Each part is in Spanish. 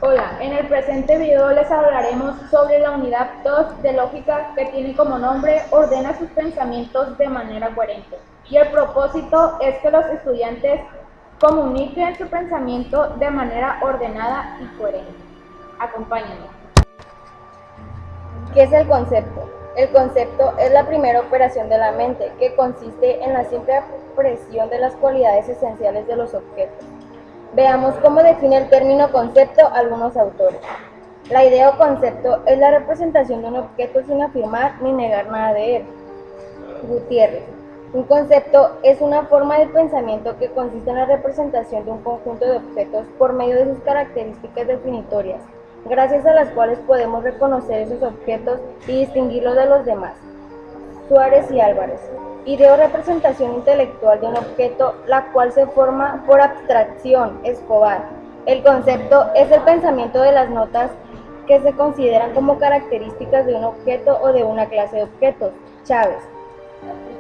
Hola, en el presente video les hablaremos sobre la unidad 2 de lógica que tiene como nombre ordena sus pensamientos de manera coherente. Y el propósito es que los estudiantes comuniquen su pensamiento de manera ordenada y coherente. Acompáñenme. ¿Qué es el concepto? El concepto es la primera operación de la mente, que consiste en la simple apreciación de las cualidades esenciales de los objetos. Veamos cómo define el término concepto algunos autores. La idea o concepto es la representación de un objeto sin afirmar ni negar nada de él. Gutiérrez. Un concepto es una forma de pensamiento que consiste en la representación de un conjunto de objetos por medio de sus características definitorias, gracias a las cuales podemos reconocer esos objetos y distinguirlos de los demás. Suárez y Álvarez. Idea o representación intelectual de un objeto, la cual se forma por abstracción. Escobar. El concepto es el pensamiento de las notas que se consideran como características de un objeto o de una clase de objetos. Chávez.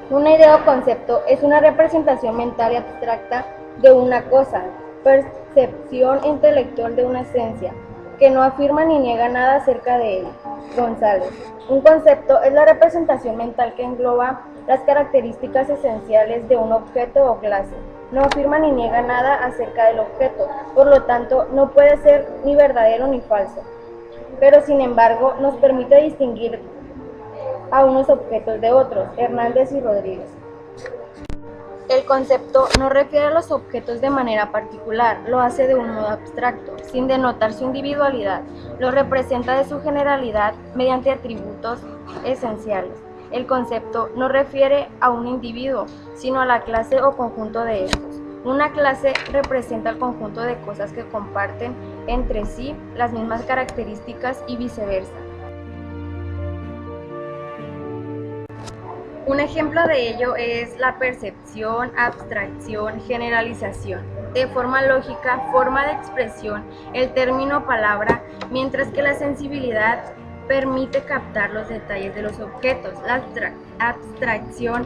Una idea o concepto es una representación mental y abstracta de una cosa, percepción intelectual de una esencia, que no afirma ni niega nada acerca de él. González. Un concepto es la representación mental que engloba las características esenciales de un objeto o clase. No afirma ni niega nada acerca del objeto, por lo tanto no puede ser ni verdadero ni falso, pero sin embargo nos permite distinguir a unos objetos de otros. Hernández y Rodríguez. El concepto no refiere a los objetos de manera particular, lo hace de un modo abstracto, sin denotar su individualidad, lo representa de su generalidad mediante atributos esenciales. El concepto no refiere a un individuo, sino a la clase o conjunto de estos. Una clase representa el conjunto de cosas que comparten entre sí las mismas características y viceversa. Un ejemplo de ello es la percepción, abstracción, generalización. De forma lógica, forma de expresión, el término palabra, mientras que la sensibilidad permite captar los detalles de los objetos. La abstracción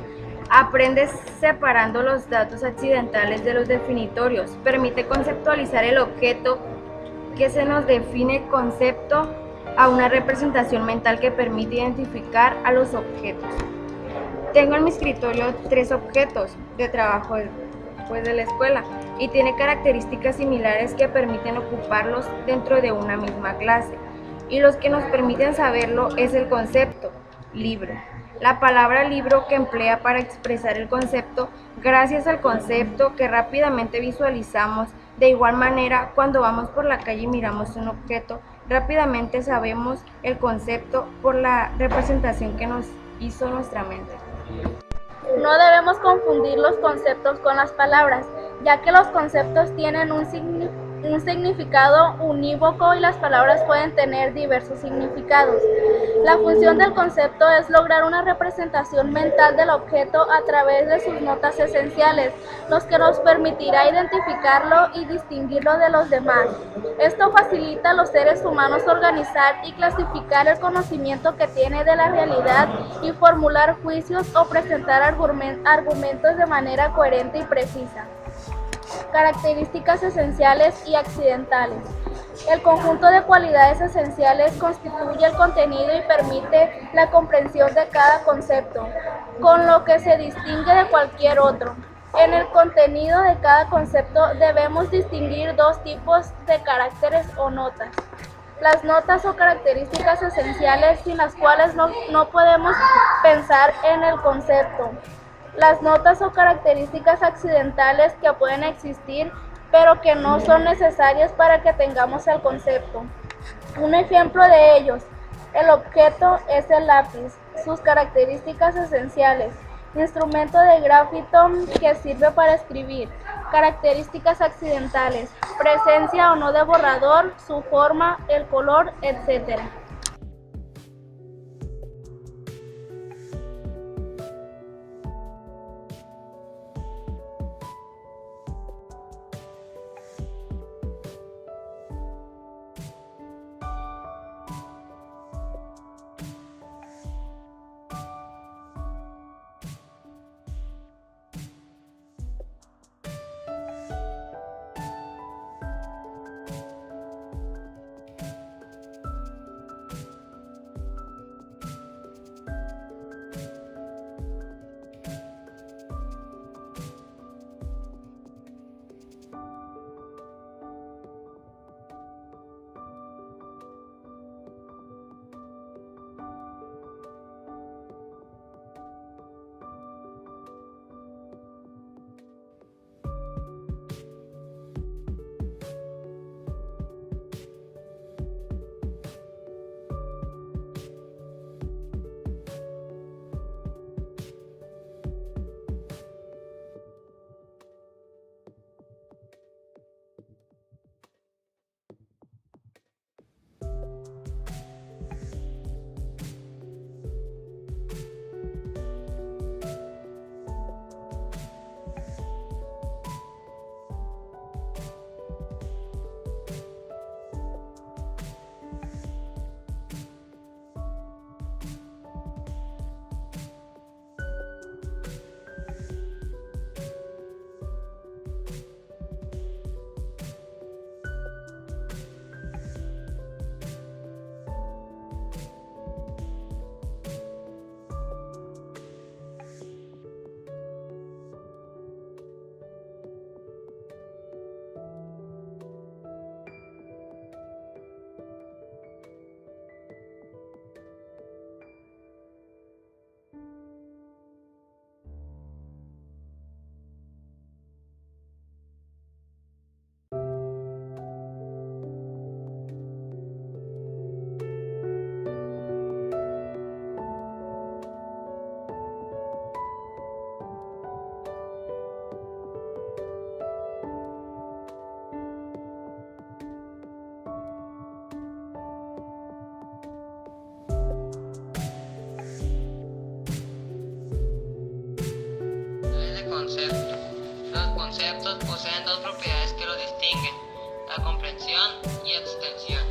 aprende separando los datos accidentales de los definitorios, permite conceptualizar el objeto que se nos define concepto a una representación mental que permite identificar a los objetos. Tengo en mi escritorio 3 objetos de trabajo de la escuela y tiene características similares que permiten ocuparlos dentro de una misma clase. Y los que nos permiten saberlo es el concepto, libro. La palabra libro que emplea para expresar el concepto, gracias al concepto que rápidamente visualizamos. De igual manera, cuando vamos por la calle y miramos un objeto, rápidamente sabemos el concepto por la representación que nos hizo nuestra mente. No debemos confundir los conceptos con las palabras, ya que los conceptos tienen un significado unívoco y las palabras pueden tener diversos significados. La función del concepto es lograr una representación mental del objeto a través de sus notas esenciales, los que nos permitirá identificarlo y distinguirlo de los demás. Esto facilita a los seres humanos organizar y clasificar el conocimiento que tiene de la realidad y formular juicios o presentar argumentos de manera coherente y precisa. Características esenciales y accidentales. El conjunto de cualidades esenciales constituye el contenido y permite la comprensión de cada concepto, con lo que se distingue de cualquier otro. En el contenido de cada concepto debemos distinguir 2 tipos de caracteres o notas. Las notas o características esenciales sin las cuales no podemos pensar en el concepto. Las notas o características accidentales que pueden existir, pero que no son necesarias para que tengamos el concepto. Un ejemplo de ellos, el objeto es el lápiz, sus características esenciales, instrumento de grafito que sirve para escribir, características accidentales, presencia o no de borrador, su forma, el color, etc. concepto. Los conceptos poseen dos propiedades que los distinguen: la comprensión y extensión.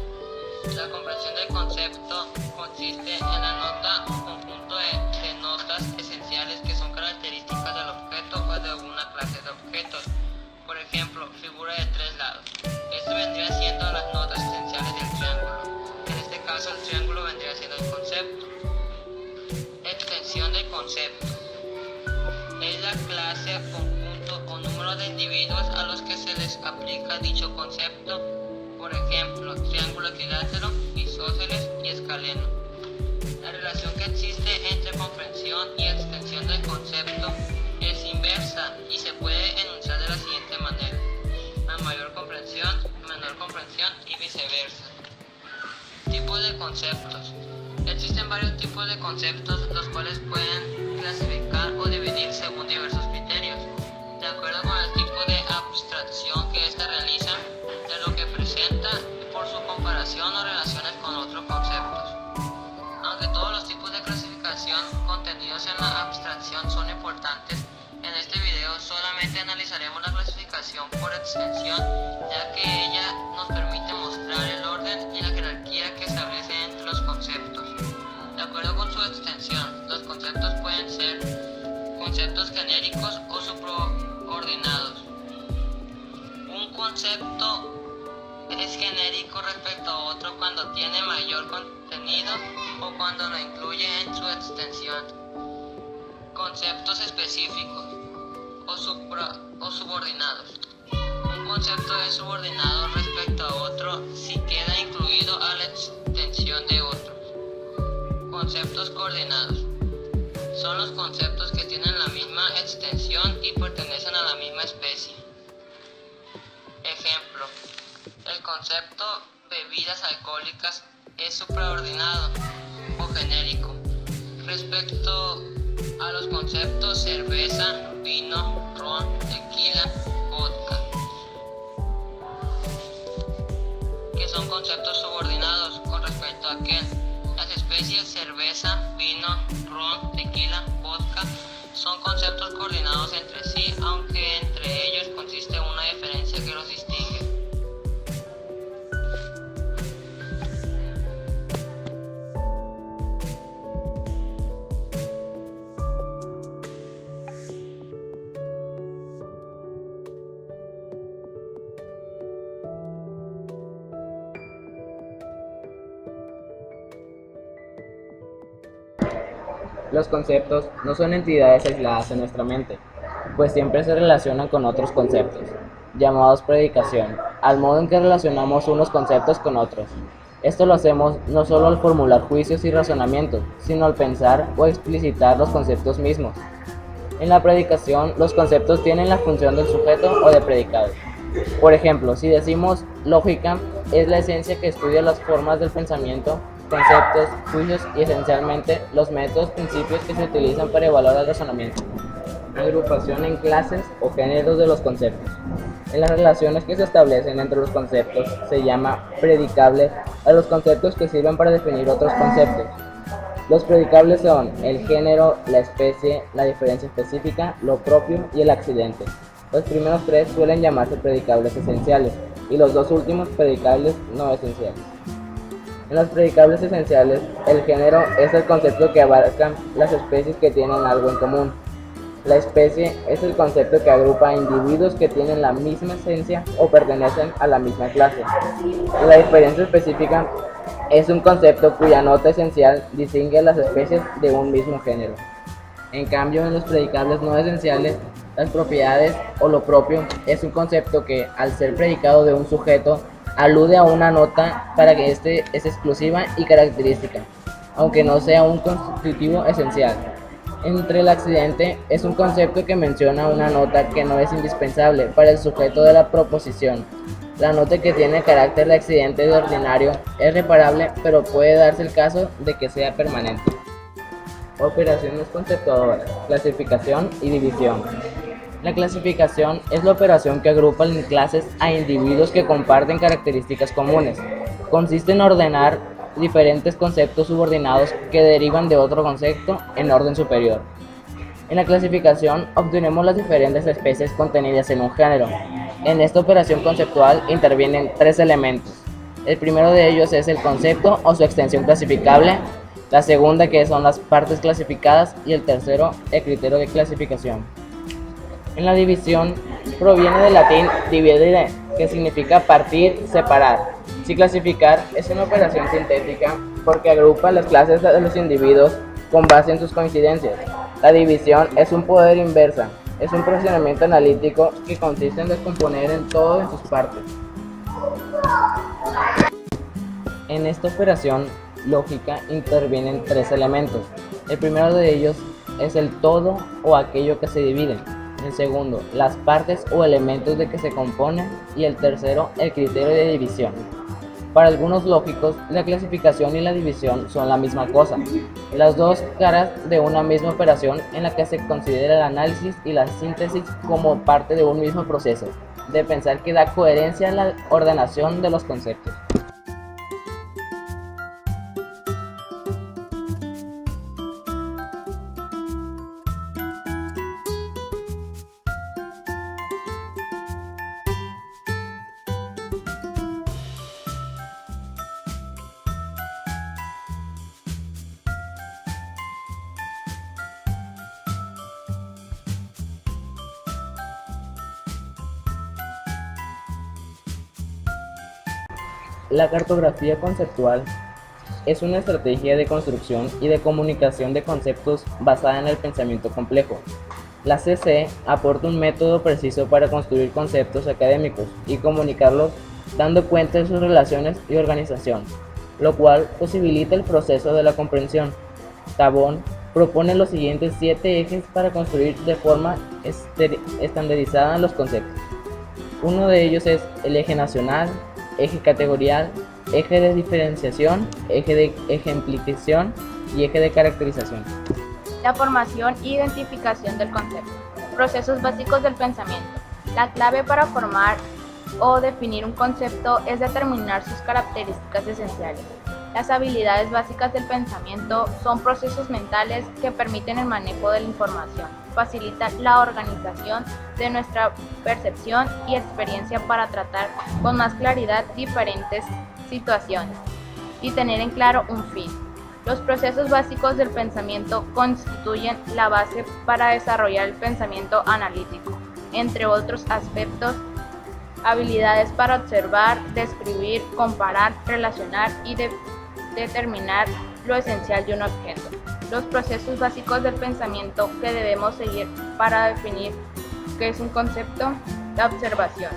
La comprensión del concepto consiste en la nota o conjunto de notas esenciales que son características del objeto o de una clase de objetos. Por ejemplo, figura de tres lados. Esto vendría siendo las notas esenciales del triángulo. En este caso, el triángulo vendría siendo el concepto. Extensión del concepto es la clase, conjunto o número de individuos a los que se les aplica dicho concepto. Por ejemplo, triángulo equilátero, isósceles y escaleno. La relación que existe entre comprensión y extensión del concepto es inversa y se puede enunciar de la siguiente manera: a mayor comprensión, menor comprensión y viceversa. Tipos de conceptos. Existen varios tipos de conceptos, los cuales pueden clasificar o dividir según diversos criterios, de acuerdo con el tipo de abstracción que ésta realiza, de lo que presenta y por su comparación o relaciones con otros conceptos. Aunque todos los tipos de clasificación contenidos en la abstracción son importantes, en este video solamente analizaremos la clasificación por extensión, ya que ella nos permite mostrar el orden y la jerarquía que establece entre los conceptos. De acuerdo con su extensión, los conceptos pueden ser conceptos genéricos o subordinados. Un concepto es genérico respecto a otro cuando tiene mayor contenido o cuando lo incluye en su extensión. Conceptos específicos o subordinados. Un concepto es subordinado respecto a otro si queda incluido a la extensión de otros. Conceptos coordinados. Son los conceptos que tienen la misma extensión y pertenecen a la misma especie. Ejemplo: el concepto bebidas alcohólicas es supraordinado o genérico respecto a los conceptos cerveza, vino, ron, tequila, vodka, que son conceptos subordinados con respecto a aquel. Las especies cerveza, vino, ron, tequila, vodka son conceptos coordinados entre sí, aunque entre ellos consiste una diferencia que los distingue. Los conceptos no son entidades aisladas en nuestra mente, pues siempre se relacionan con otros conceptos, llamados predicación, al modo en que relacionamos unos conceptos con otros. Esto lo hacemos no solo al formular juicios y razonamientos, sino al pensar o explicitar los conceptos mismos. En la predicación, los conceptos tienen la función del sujeto o de predicado. Por ejemplo, si decimos lógica, es la esencia que estudia las formas del pensamiento, conceptos, juicios y esencialmente los métodos, principios que se utilizan para evaluar el razonamiento. Agrupación en clases o géneros de los conceptos. En las relaciones que se establecen entre los conceptos se llama predicable a los conceptos que sirven para definir otros conceptos. Los predicables son el género, la especie, la diferencia específica, lo propio y el accidente. Los primeros tres suelen llamarse predicables esenciales y los dos últimos predicables no esenciales. En los predicables esenciales, el género es el concepto que abarca las especies que tienen algo en común. La especie es el concepto que agrupa a individuos que tienen la misma esencia o pertenecen a la misma clase. La diferencia específica es un concepto cuya nota esencial distingue a las especies de un mismo género. En cambio, en los predicables no esenciales, las propiedades o lo propio es un concepto que, al ser predicado de un sujeto, alude a una nota para que éste es exclusiva y característica, aunque no sea un constitutivo esencial. Entre el accidente es un concepto que menciona una nota que no es indispensable para el sujeto de la proposición. La nota que tiene carácter de accidente de ordinario es reparable, pero puede darse el caso de que sea permanente. Operaciones conceptuadoras, clasificación y división. La clasificación es la operación que agrupa en clases a individuos que comparten características comunes. Consiste en ordenar diferentes conceptos subordinados que derivan de otro concepto en orden superior. En la clasificación obtenemos las diferentes especies contenidas en un género. En esta operación conceptual intervienen tres elementos. El primero de ellos es el concepto o su extensión clasificable, la segunda que son las partes clasificadas y el tercero el criterio de clasificación. En la división proviene del latín dividere, que significa partir, separar. Si clasificar es una operación sintética porque agrupa las clases de los individuos con base en sus coincidencias. La división es un poder inversa, es un procedimiento analítico que consiste en descomponer en todo en sus partes. En esta operación lógica intervienen tres elementos. El primero de ellos es el todo o aquello que se divide. El segundo, las partes o elementos de que se componen. Y el tercero, el criterio de división. Para algunos lógicos, la clasificación y la división son la misma cosa, las dos caras de una misma operación en la que se considera el análisis y la síntesis como parte de un mismo proceso, de pensar que da coherencia a la ordenación de los conceptos. La cartografía conceptual es una estrategia de construcción y de comunicación de conceptos basada en el pensamiento complejo. La CC aporta un método preciso para construir conceptos académicos y comunicarlos dando cuenta de sus relaciones y organización, lo cual posibilita el proceso de la comprensión. Tabón propone los siguientes 7 ejes para construir de forma estandarizada los conceptos. Uno de ellos es el eje nacional, eje categorial, eje de diferenciación, eje de ejemplificación y eje de caracterización. La formación e identificación del concepto. Procesos básicos del pensamiento. La clave para formar o definir un concepto es determinar sus características esenciales. Las habilidades básicas del pensamiento son procesos mentales que permiten el manejo de la información, facilitan la organización de nuestra percepción y experiencia para tratar con más claridad diferentes situaciones y tener en claro un fin. Los procesos básicos del pensamiento constituyen la base para desarrollar el pensamiento analítico, entre otros aspectos, habilidades para observar, describir, comparar, relacionar y determinar lo esencial de un objeto. Los procesos básicos del pensamiento que debemos seguir para definir qué es un concepto. La observación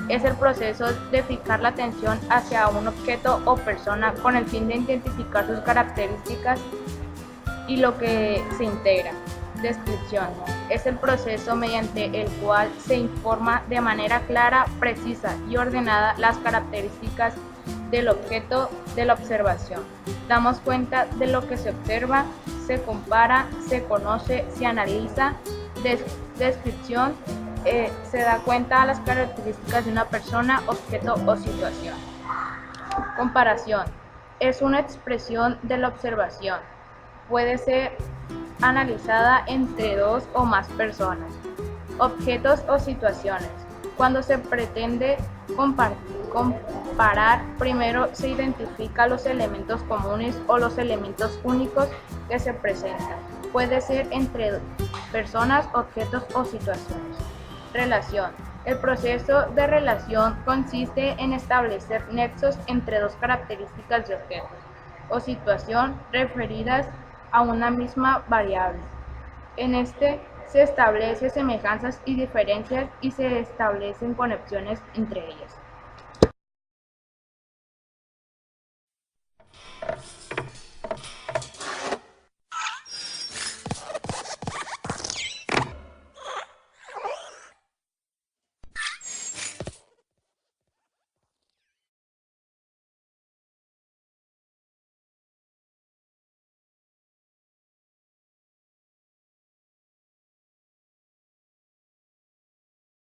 es el proceso de fijar la atención hacia un objeto o persona con el fin de identificar sus características y lo que se integra. Descripción es el proceso mediante el cual se informa de manera clara, precisa y ordenada las características del objeto de la observación. Damos cuenta de lo que se observa, se compara, se conoce, se analiza. Descripción se da cuenta de las características de una persona, objeto o situación. Comparación es una expresión de la observación. Puede ser analizada entre dos o más personas, objetos o situaciones. Cuando se pretende comparar, primero se identifican los elementos comunes o los elementos únicos que se presentan. Puede ser entre personas, objetos o situaciones. Relación. El proceso de relación consiste en establecer nexos entre dos características de objetos o situación referidas a una misma variable. En este se establecen semejanzas y diferencias y se establecen conexiones entre ellas.